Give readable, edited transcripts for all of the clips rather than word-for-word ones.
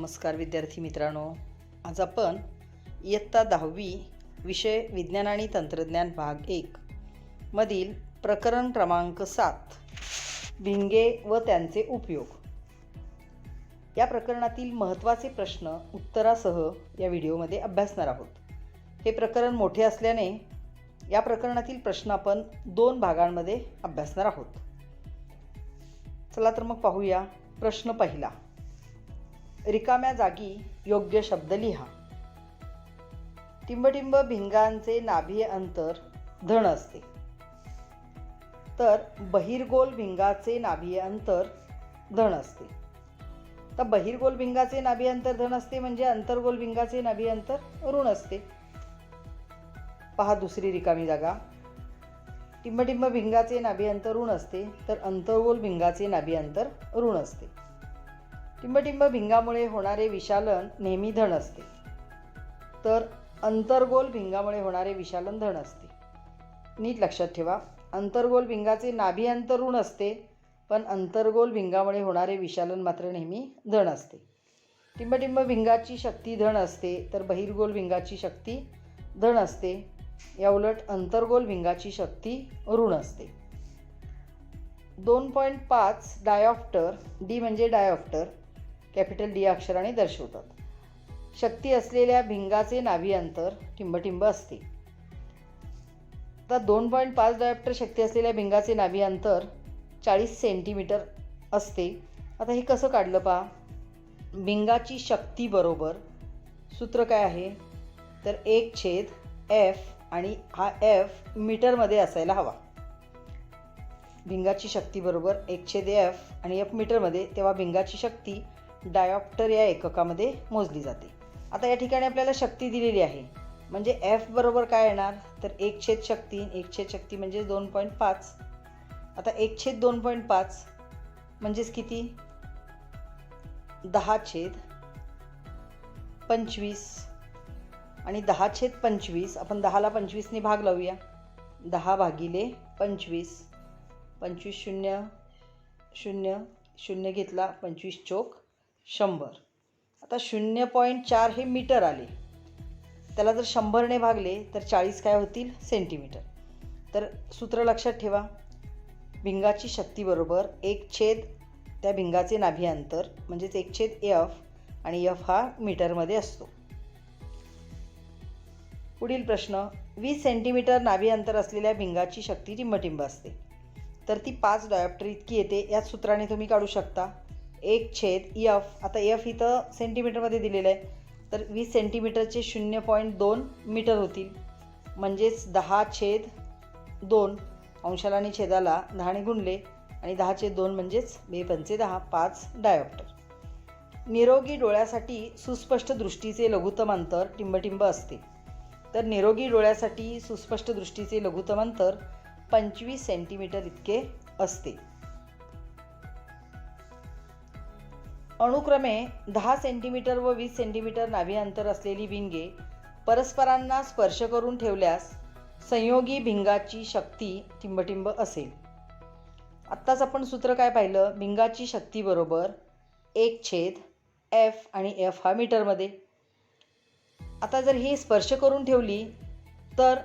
नमस्कार विद्यार्थी मित्रांनो, आज आपण इयत्ता 10वी विषय विज्ञान आणि तंत्रज्ञान भाग 1 मधील प्रकरण क्रमांक 7 भिंगे व त्यांचे उपयोग या प्रकरणातील महत्त्वाचे प्रश्न उत्तरासह या व्हिडिओमध्ये अभ्यासणार आहोत. हे प्रकरण मोठे असल्याने या प्रकरणातील प्रश्न आपण 2 भागांमध्ये अभ्यासणार आहोत. चला तर मग पाहूया. प्रश्न पहिला. रिकाम्या जागी योग्य शब्द लिहा. टिंबटिंब भिंगांचे नाभीय अंतर धन असते, तर बहिर्गोल भिंगाचे नाभीय अंतर धन असते. तर बहिर्गोल भिंगाचे नाभीय अंतर धन असते म्हणजे अंतर्गोल भिंगाचे नाभीय अंतर ऋण असते. पहा दुसरी रिकामी जागा. टिंबटिंब भिंगाचे नाभीय अंतर ऋण असते, तर अंतर्गोल भिंगाचे नाभीय अंतर ऋण असते. टिंबटिंब भिंगामुळे होणारे विशालन नेहमी धन असते, तर अंतर्गोल भिंगामुळे होणारे विशालन धन असते. नीट लक्षात ठेवा, अंतर्गोल भिंगाचे नाभीय अंतर ऋण असते, पण अंतर्गोल भिंगामुळे होणारे विशालन मात्र नेहमी धन असते. टिंबटिंब भिंगाची शक्ती धन असते, तर बहिर्गोल भिंगाची शक्ती धन असते. या उलट अंतर्गोल भिंगाची शक्ती ऋण असते. 2.5 डायऑप्टर, डी म्हणजे डायऑप्टर, कॅपिटल डी अक्षराने दर्शवतात. शक्ती असलेल्या भिंगाचे नाभीय अंतर टिंबटिंब असते. आता 2.5 डायऑप्टर शक्ती असलेल्या भिंगाचे नाभीय अंतर 40 सेंटीमीटर असते. आता हे कसं काढलं पहा. भिंगाची शक्ती बरोबर सूत्र काय आहे, तर 1/f आणि हा f मीटरमध्ये असायला हवा. भिंगाची शक्ती बरोबर 1/f आणि f मीटरमध्ये, तेव्हा भिंगाची शक्ती डायऑप्टर या एककामध्ये मोजली जाते. आता या ठिकाणी आपल्याला शक्ती दिलेली आहे, म्हणजे f बरोबर काय येणार, तर 1/शक्ती म्हणजे 2.5. आता 1/2.5 म्हणजेच किती, 10/25 आणि 10/25 आपण 10ला 25ने भाग लावूया. 10/25 25 0 0 0 घेतला, 25 चोक 100. आता 0.4 हे मीटर आले, त्याला जर 100ने भागले तर 40 काय होतील, सेंटीमीटर. तर सूत्र लक्षात ठेवा. भिंगाची शक्ती बरोबर 1/ त्या भिंगाचे नाभीय अंतर म्हणजेच 1/f आणि f हा मीटरमध्ये असतो. पुढील प्रश्न. 20 सेंटीमीटर नाभीय अंतर असलेल्या भिंगाची शक्ती टिंबटिंब असते, तर ती 5 डायऑप्टर इतकी येते. याच सूत्राने तुम्ही काढू शकता. 1/f, आता f इथं सेंटीमीटरमध्ये दिलेलं आहे, तर 20 सेंटीमीटरचे 0.2 मीटर होतील, म्हणजेच 10/2 अंशाला आणि छेदाला 10ने गुणले आणि 10/2 म्हणजेच 2×5 5 डायऑप्टर. निरोगी डोळ्यासाठी सुस्पष्ट दृष्टीचे लघुत्तम अंतर टिंबटिंब असते, तर निरोगी डोळ्यासाठी सुस्पष्ट दृष्टीचे लघुत्तम अंतर 25 सेंटीमीटर इतके असते. अनुक्रमे 10 सेंटीमीटर व 20 सेंटीमीटर नाभीय अंतर असलेली भिंगे परस्परांना स्पर्श करून ठेवल्यास संयोगी भिंगाची शक्ती टिंबटिंब असेल. आत्ताच आपण सूत्र काय पाहिलं, भिंगाची शक्ती बरोबर 1/f आणि f हा मीटरमध्ये. आता जर ही स्पर्श करून ठेवली तर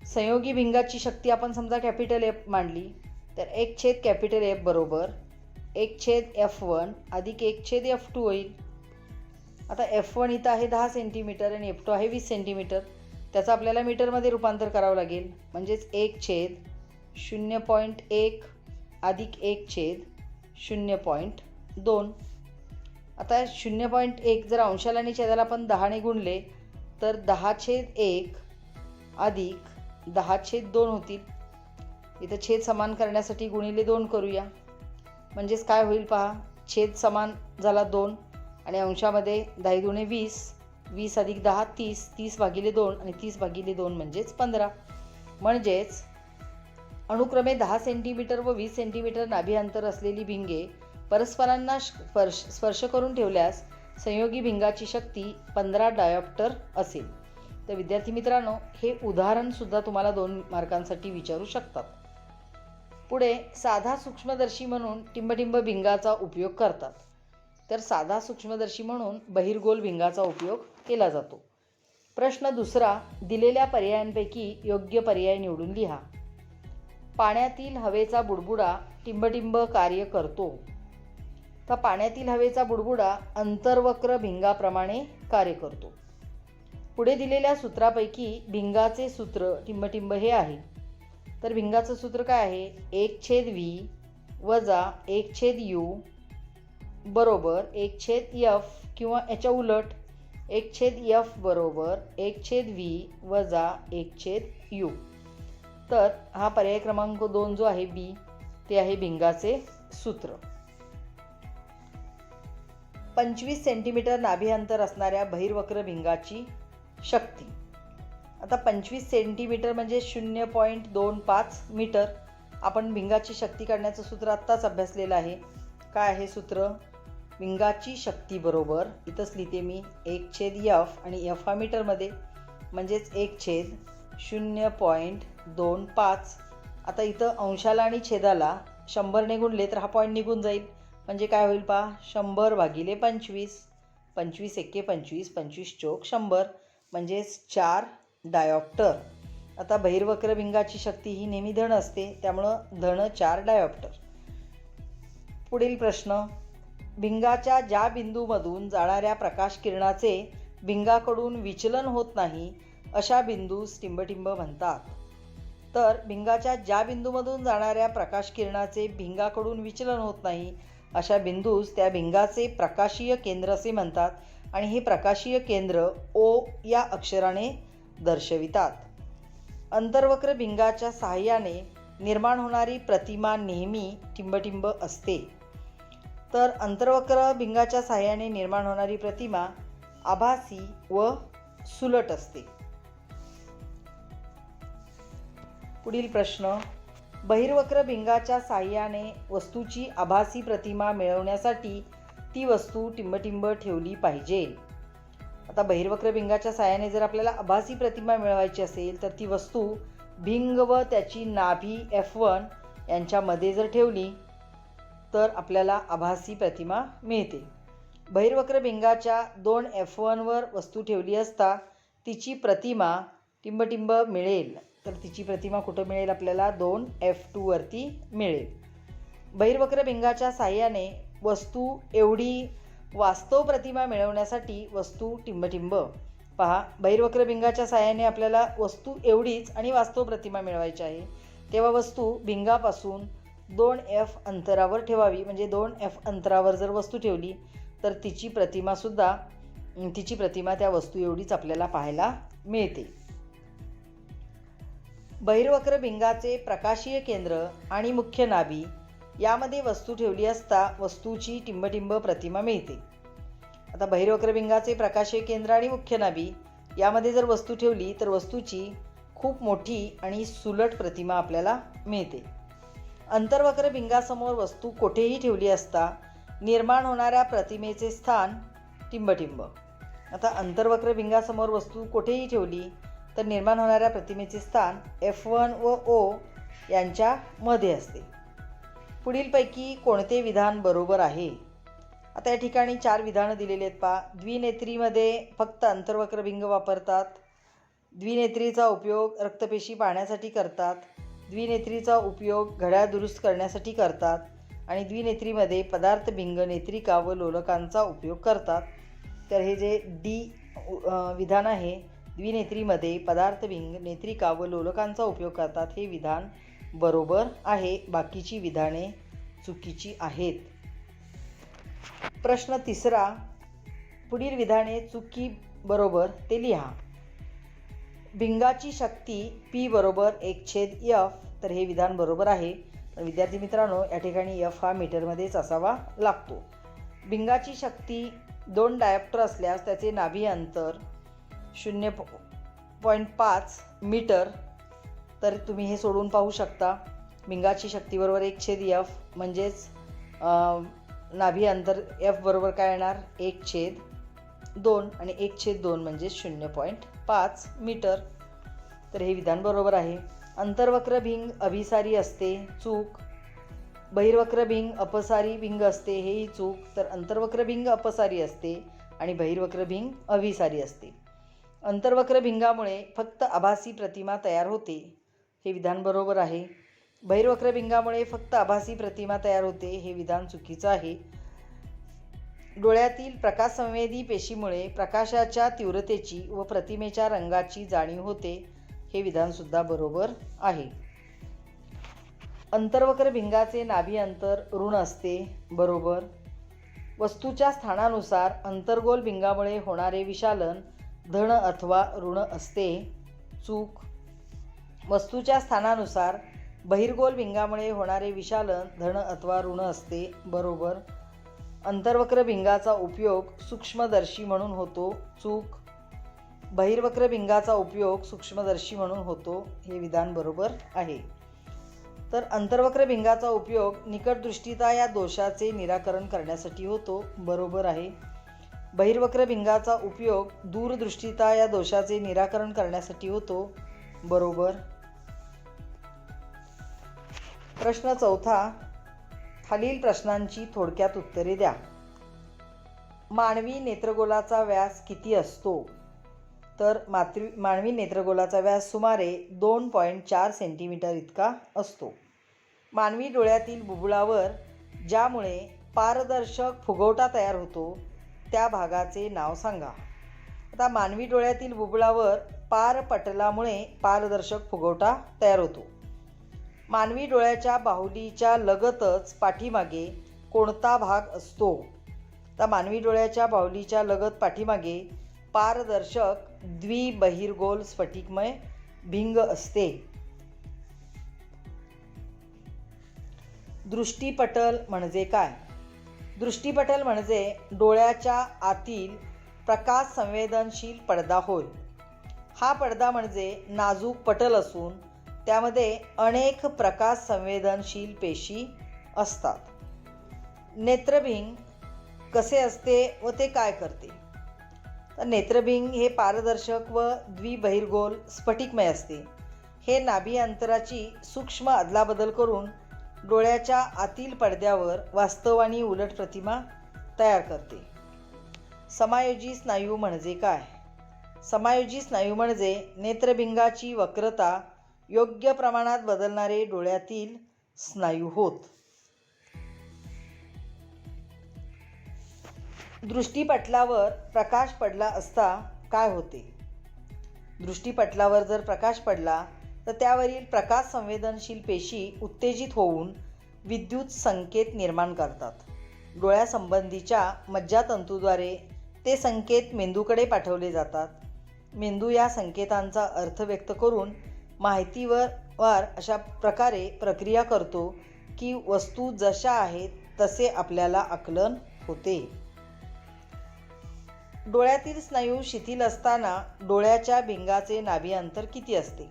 संयोगी भिंगाची शक्ती आपण समजा कॅपिटल F मांडली, तर 1/F बरोबर 1/F1 अधिक 1/F2 होईल. आता F1 इथं आहे 10 सेंटीमीटर आणि F2 आहे 20 सेंटीमीटर, त्याचं आपल्याला मीटरमध्ये रूपांतर करावं लागेल, म्हणजेच 1/0.1 अधिक 1/0.2. आता 0.1 जर अंशाला आणि छेदाला आपण 10ने गुणले तर 10/1 अधिक 10/2 होतील. इथं छेद समान करण्यासाठी गुणिले 2 करूया, म्हणजेच काय होईल पहा. छेद समान झाला 2 आणि अंशामध्ये 10×2 20, 20 अधिक 10 30, 30/2 आणि 30/2 म्हणजेच 15. म्हणजेच अनुक्रमे 10 सेंटीमीटर व 20 सेंटीमीटर नाभीय अंतर असलेली भिंगे परस्परांना स्पर्श करून ठेवल्यास संयोगी भिंगाची शक्ती 15 डायऑप्टर असेल. तर विद्यार्थी मित्रांनो, हे उदाहरणसुद्धा तुम्हाला 2 मार्कांसाठी विचारू शकतात. पुढे साधा सूक्ष्मदर्शी म्हणून टिंबटिंब भिंगाचा उपयोग करतात. तर साधा सूक्ष्मदर्शी म्हणून बहिर्गोल भिंगाचा उपयोग केला जातो. प्रश्न दुसरा, दिलेल्या पर्यायांपैकी योग्य पर्याय निवडून लिहा. पाण्यातील हवेचा बुडबुडा टिंबटिंब कार्य करतो. तर पाण्यातील हवेचा बुडबुडा अंतर्वक्र भिंगाप्रमाणे कार्य करतो. पुढे दिलेल्या सूत्रापैकी भिंगाचे सूत्र टिंबटिंब हे आहे. तर भिंगाचं सूत्र काय आहे? 1/v वजा 1/u बरोबर 1/f किंवा याच्या उलट 1/f बरोबर 1/v वजा 1/u. तर हा पर्याय क्रमांक 2 जो आहे बी, ते आहे भिंगाचे सूत्र. 25 सेंटीमीटर नाभी अंतर असणाऱ्या बहिर्वक्र भिंगाची शक्ती. आता 25 सेंटीमीटर म्हणजे 0.25 मीटर. आपण भिंगाची शक्ती काढण्याचं सूत्र आत्ताच अभ्यासलेलं आहे. काय आहे सूत्र? भिंगाची शक्ती बरोबर, इथंच लिहिते मी 1/f आणि f हा मीटरमध्ये म्हणजेच 1/0.25. आता इथं अंशाला आणि छेदाला 100ने गुणले तर हा पॉईंट निघून जाईल. म्हणजे काय होईल पहा, 100 भागिले 25. 25 एके 25, 25 चोक 100 म्हणजेच 4 डायऑप्टर. आता बहिर्वक्र भिंगाची शक्ती ही नेहमी धन असते, त्यामुळं धन 4 डायऑप्टर. पुढील प्रश्न, भिंगाच्या ज्या बिंदूमधून जाणाऱ्या प्रकाश किरणाचे भिंगाकडून विचलन होत नाही अशा बिंदूस टिंबटिंब म्हणतात. तर भिंगाच्या ज्या बिंदूमधून जाणाऱ्या प्रकाश किरणाचे भिंगाकडून विचलन होत नाही अशा बिंदूस त्या भिंगाचे प्रकाशीय केंद्र असे म्हणतात आणि हे प्रकाशीय केंद्र ओ या अक्षराने दर्शवितात. अंतर्वक्र भिंगाच्या सहाय्याने निर्माण होणारी प्रतिमा नेहमी टिंबटिंब असते. तर अंतर्वक्र भिंगाच्या सहाय्याने निर्माण होणारी प्रतिमा आभासी व सुलट असते. पुढील प्रश्न, बहिर्वक्र भिंगाच्या सहाय्याने वस्तूची आभासी प्रतिमा मिळवण्यासाठी ती वस्तू टिंबटिंब ठेवली पाहिजे. आता बहिर्वक्र भिंगाच्या सहाय्याने जर आपल्याला आभासी प्रतिमा मिळवायची असेल तर ती वस्तू भिंग व त्याची नाभी F1 यांच्यामध्ये जर ठेवली तर आपल्याला आभासी प्रतिमा मिळते. बहिर्वक्र भिंगाच्या 2 F1 वर वस्तू ठेवली असता तिची प्रतिमा टिंबटिंब मिळेल. तर तिची प्रतिमा कुठं मिळेल? आपल्याला 2 F2 वरती मिळेल. बहिर्वक्र भिंगाच्या सहाय्याने वस्तू एवढी वास्तव प्रतिमा मिळवण्यासाठी वस्तू टिंबटिंब. पहा, बहिर्वक्र भिंगाच्या सहाय्याने आपल्याला वस्तू एवढीच आणि वास्तव प्रतिमा मिळवायची आहे, तेव्हा वस्तू भिंगापासून 2F अंतरावर ठेवावी. म्हणजे 2F अंतरावर जर वस्तू ठेवली तर तिची प्रतिमा त्या वस्तू एवढीच आपल्याला पाहायला मिळते. बहिर्वक्र भिंगाचे प्रकाशीय केंद्र आणि मुख्य नाभी यामध्ये वस्तू ठेवली असता वस्तूची टिंबटिंब प्रतिमा मिळते. आता बहिर्वक्र भिंगाचे प्रकाशीय केंद्र आणि मुख्य नाभी यामध्ये जर वस्तू ठेवली तर वस्तूची खूप मोठी आणि सुलट प्रतिमा आपल्याला मिळते. अंतर्वक्र भिंगासमोर वस्तू कोठेही ठेवली असता निर्माण होणाऱ्या प्रतिमेचे स्थान टिंबटिंब. आता अंतर्वक्र भिंगासमोर वस्तू कोठेही ठेवली तर निर्माण होणाऱ्या प्रतिमेचे स्थान F1 व O यांच्यामध्ये असते. पुढीलपैकी कोणते विधान बरोबर आहे? आता या ठिकाणी 4 विधानं दिलेली आहेत. पहा, द्विनेत्रीमध्ये फक्त अंतर्वक्र भिंग वापरतात. द्विनेत्रीचा उपयोग रक्तपेशी पाहण्यासाठी करतात. द्विनेत्रीचा उपयोग घड्याळ दुरुस्त करण्यासाठी करतात आणि द्विनेत्रीमध्ये पदार्थ भिंग नेत्रिका व लोलकांचा उपयोग करतात. तर हे जे डी विधान आहे, द्विनेत्रीमध्ये पदार्थ भिंग नेत्रिका व लोलकांचा उपयोग करतात, हे विधान बरोबर आहे. बाकीची विधाने चुकीची आहेत. प्रश्न तिसरा, पुढील विधाने चुकी बरोबर ते लिहा. भिंगाची शक्ती P बरोबर 1/F. तर हे विधान बरोबर आहे. पण विद्यार्थी मित्रांनो, या ठिकाणी F हा मीटरमध्येच असावा लागतो. भिंगाची शक्ती 2 डायऑप्टर असल्यास त्याचे नाभी अंतर 0.5 मीटर. तर तुम्ही हे सोडून पाहू शकता. भिंगाची शक्ती बरोबर 1/F म्हणजेच नाभी अंतर F बरोबर काय येणार? 1/2 आणि 1/2 म्हणजे 0.5 मीटर. तर हे विधान बरोबर आहे. अंतर्वक्र भिंग अभिसारी असते. चूक. बहिर्वक्र भिंग अपसारी भिंग असते हेही चूक, तर अंतर्वक्र भिंग अपसारी असते आणि बहिर्वक्र भिंग अभिसारी असते. अंतर्वक्र भिंगामुळे फक्त आभासी प्रतिमा तयार होते, हे विधान बरोबर आहे. बहिर्वक्र भिंगामुळे फक्त आभासी प्रतिमा तयार होते, हे विधान चुकीचं आहे. डोळ्यातील प्रकाशसंवेदी पेशीमुळे प्रकाशाच्या तीव्रतेची व प्रतिमेच्या रंगाची जाणीव होते, हे विधानसुद्धा बरोबर आहे. अंतर्वक्र भिंगाचे नाभी अंतर ऋण असते, बरोबर. वस्तूच्या स्थानानुसार अंतर्गोल भिंगामुळे होणारे विशालन धन अथवा ऋण असते, चूक. वस्तूच्या स्थानानुसार बहिर्गोल भिंगामुळे होणारे विशालन धन अथवा ऋण असते, बरोबर. अंतर्वक्र भिंगाचा उपयोग सूक्ष्मदर्शी म्हणून होतो, चूक. बहिर्वक्र भिंगाचा उपयोग सूक्ष्मदर्शी म्हणून होतो, हे विधान बरोबर आहे. तर अंतर्वक्र भिंगाचा उपयोग निकटदृष्टिता या दोषाचे निराकरण करण्यासाठी होतो, बरोबर आहे. बहिर्वक्र भिंगाचा उपयोग दूरदृष्टिता या दोषाचे निराकरण करण्यासाठी होतो, बरोबर. प्रश्न 4. खालील प्रश्नांची थोडक्यात उत्तरे द्या. मानवी नेत्रगोलाचा व्यास किती असतो? तर मानवी नेत्रगोलाचा व्यास सुमारे 2.4 सेंटीमीटर इतका असतो. मानवी डोळ्यातील बुबुळावर ज्यामुळे पारदर्शक फुगवटा तयार होतो त्या भागाचे नाव सांगा. आता मानवी डोळ्यातील बुबुळावर पारपटलामुळे पारदर्शक फुगवटा तयार होतो. मानवी डोळ्याच्या बाहुलीच्या लगतच पाठीमागे कोणता भाग असतो? तर मानवी डोळ्याच्या बाहुलीच्या लगत पाठीमागे पारदर्शक द्विबहिर्गोल स्फटिकमय भिंग असते. दृष्टिपटल म्हणजे काय? दृष्टिपटल म्हणजे डोळ्याच्या आतील प्रकाश संवेदनशील पडदा होय. हा पडदा म्हणजे नाजूक पटल असून त्यामध्ये अनेक प्रकाश संवेदनशील पेशी असतात. नेत्रभिंग कसे असते व ते काय करते? तर नेत्रभिंग हे पारदर्शक व द्विबहिर्गोल स्फटिकमय असते. हे नाभी अंतराची सूक्ष्म अदलाबदल करून डोळ्याच्या आतील पडद्यावर वास्तव आणि उलट प्रतिमा तयार करते. समायोजी स्नायू म्हणजे काय? समायोजी स्नायू म्हणजे नेत्रभिंगाची वक्रता योग्य प्रमाणात बदलणारे डोळ्यातील स्नायू होत. दृष्टिपटलावर प्रकाश पडला असता काय होते? दृष्टिपटलावर जर प्रकाश पडला तर त्यावरील प्रकाश संवेदनशील पेशी उत्तेजित होऊन विद्युत संकेत निर्माण करतात. डोळ्यासंबंधीच्या मज्जातंतूद्वारे ते संकेत मेंदूकडे पाठवले जातात. मेंदू या संकेतांचा अर्थ व्यक्त करून माहितीवर अशा प्रकारे प्रक्रिया करतो की वस्तू जशा आहेत तसे आपल्याला आकलन होते. डोळ्यातील स्नायू शिथिल असताना डोळ्याच्या भिंगाचे नाभी अंतर किती असते?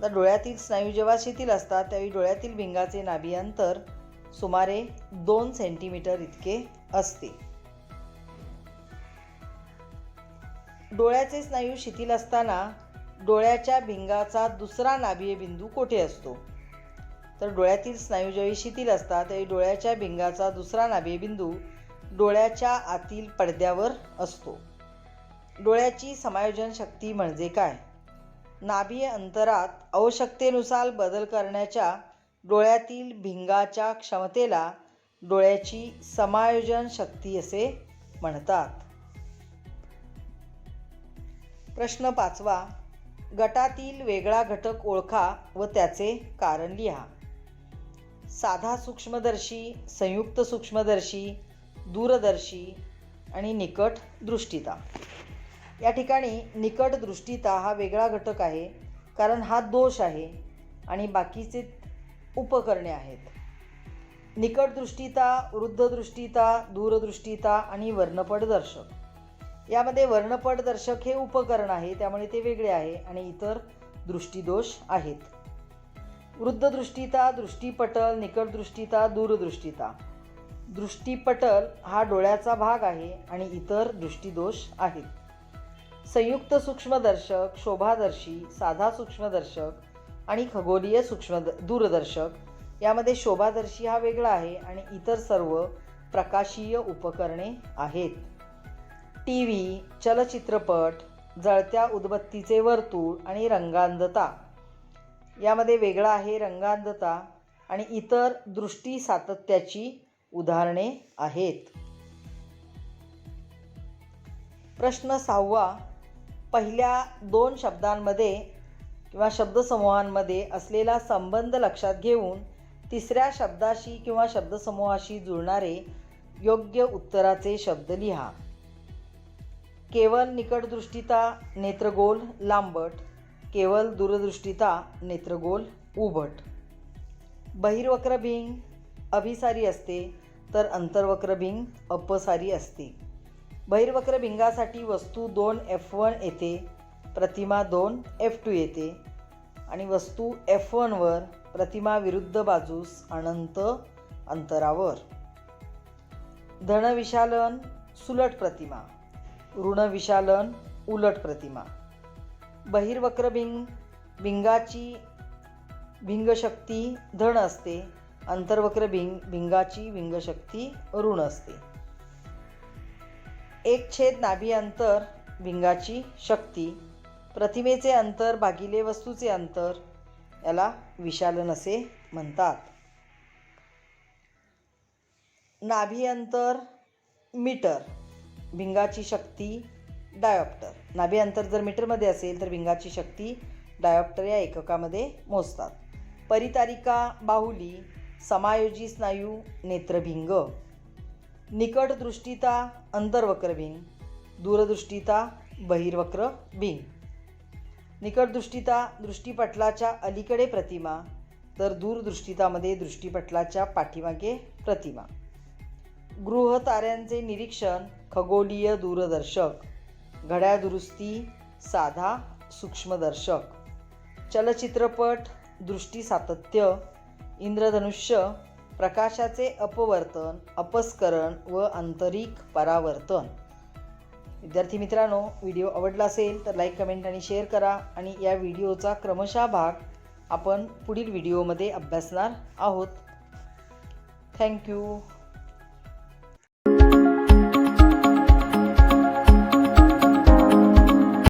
तर डोळ्यातील स्नायू जेव्हा शिथिल असतात त्यावेळी डोळ्यातील भिंगाचे नाभी अंतर सुमारे 2 सेंटीमीटर इतके असते. डोळ्याचे स्नायू शिथिल असताना डोळ्याच्या भिंगाचा दुसरा नाभीय बिंदू कोठे असतो? तर डोळ्यातील स्नायू जेव्हा शिथिल असतात त्यावेळी डोळ्याच्या भिंगाचा दुसरा नाभीय बिंदू डोळ्याच्या आतील पडद्यावर असतो. डोळ्याची समायोजन शक्ती म्हणजे काय? नाभीय अंतरात आवश्यकतेनुसार बदल करण्याच्या डोळ्यातील भिंगाच्या क्षमतेला डोळ्याची समायोजन शक्ती असे म्हणतात. प्रश्न 5. गटातील वेगळा घटक ओळखा व त्याचे कारण लिहा. साधा सूक्ष्मदर्शी, संयुक्त सूक्ष्मदर्शी, दूरदर्शी आणि निकट दृष्टिता. या ठिकाणी निकट दृष्टिता हा वेगळा घटक आहे कारण हा दोष आहे आणि बाकीचे उपकरणे आहेत. निकट दृष्टिता, वृद्ध दृष्टिता, दूरदृष्टिता आणि वर्णपटदर्शक. यामध्ये वर्णपटदर्शक हे उपकरण आहे त्यामुळे ते वेगळे आहे आणि इतर दृष्टिदोष आहेत. वृद्ध दृष्टिता, दृष्टिपटल, निकट दृष्टिता, दूरदृष्टिता. दृष्टिपटल हा डोळ्याचा भाग आहे आणि इतर दृष्टिदोष आहेत. संयुक्त सूक्ष्मदर्शक, शोभादर्शी, साधा सूक्ष्मदर्शक आणि खगोलीय दूरदर्शक यामध्ये शोभादर्शी हा वेगळा आहे आणि इतर सर्व प्रकाशीय उपकरणे आहेत. टी व्ही, चलचित्रपट, जळत्या उदबत्तीचे वर्तुळ आणि रंगांधता यामध्ये वेगळा आहे रंगांधता आणि इतर दृष्टी सातत्याची उदाहरणे आहेत. प्रश्न 6. पहिल्या 2 शब्दांमध्ये किंवा शब्दसमूहांमध्ये असलेला संबंध लक्षात घेऊन तिसऱ्या शब्दाशी किंवा शब्दसमूहाशी जुळणारे योग्य उत्तराचे शब्द लिहा. केवल निकटदृष्टिता नेत्रगोल लांबट, केवल दूरदृष्टिता नेत्रगोल उभट. बहिर्वक्र भिंग अभिसारी असते तर अंतर्वक्र भिंग अपसारी असते. बहिर्वक्र भिंगासाठी वस्तू 2 F1 येते, प्रतिमा 2 F2 येते आणि वस्तू F1 वर प्रतिमा विरुद्ध बाजूस अनंत अंतरावर. धनविशालन सुलट प्रतिमा, ऋणविशालन उलट प्रतिमा. बहिर्वक्र भिंगाची भिंगशक्ती धन असते, अंतर्वक्र भिंगाची भिंगशक्ती ऋण असते. 1/2 नाभी अंतर भिंगाची शक्ती, प्रतिमेचे अंतर भागिले वस्तूचे अंतर याला विशालन असे म्हणतात. नाभी अंतर मीटर, भिंगाची शक्ती डायोप्टर. नाभी अंतर जर मीटरमध्ये असेल तर भिंगाची शक्ती डायोप्टर या एककामध्ये मोजतात. परितारिका बाहुली, समायोजी स्नायू नेत्रभिंग. निकटदृष्टिता अंतर्वक्र भिंग, दूरदृष्टिता बहिर्वक्र भिंग. निकटदृष्टिता दृष्टिपटलाच्या अलीकडे प्रतिमा तर दूरदृष्टितामध्ये दृष्टिपटलाच्या पाठीमागे प्रतिमा. गृह ताऱ्यांचे निरीक्षण खगोलीय दूरदर्शक, घड्याळ दुरुस्ती साधा सूक्ष्मदर्शक. चलचित्रपट दृष्टी सातत्य, इंद्रधनुष्य प्रकाशाचे अपवर्तन, अपस्करण व आंतरिक परावर्तन. विद्यार्थी मित्रांनो, व्हिडिओ आवडला असेल तर लाईक, कमेंट आणि शेअर करा आणि या व्हिडिओचा क्रमशः भाग आपण पुढील व्हिडिओमध्ये अभ्यासणार आहोत. थँक्यू.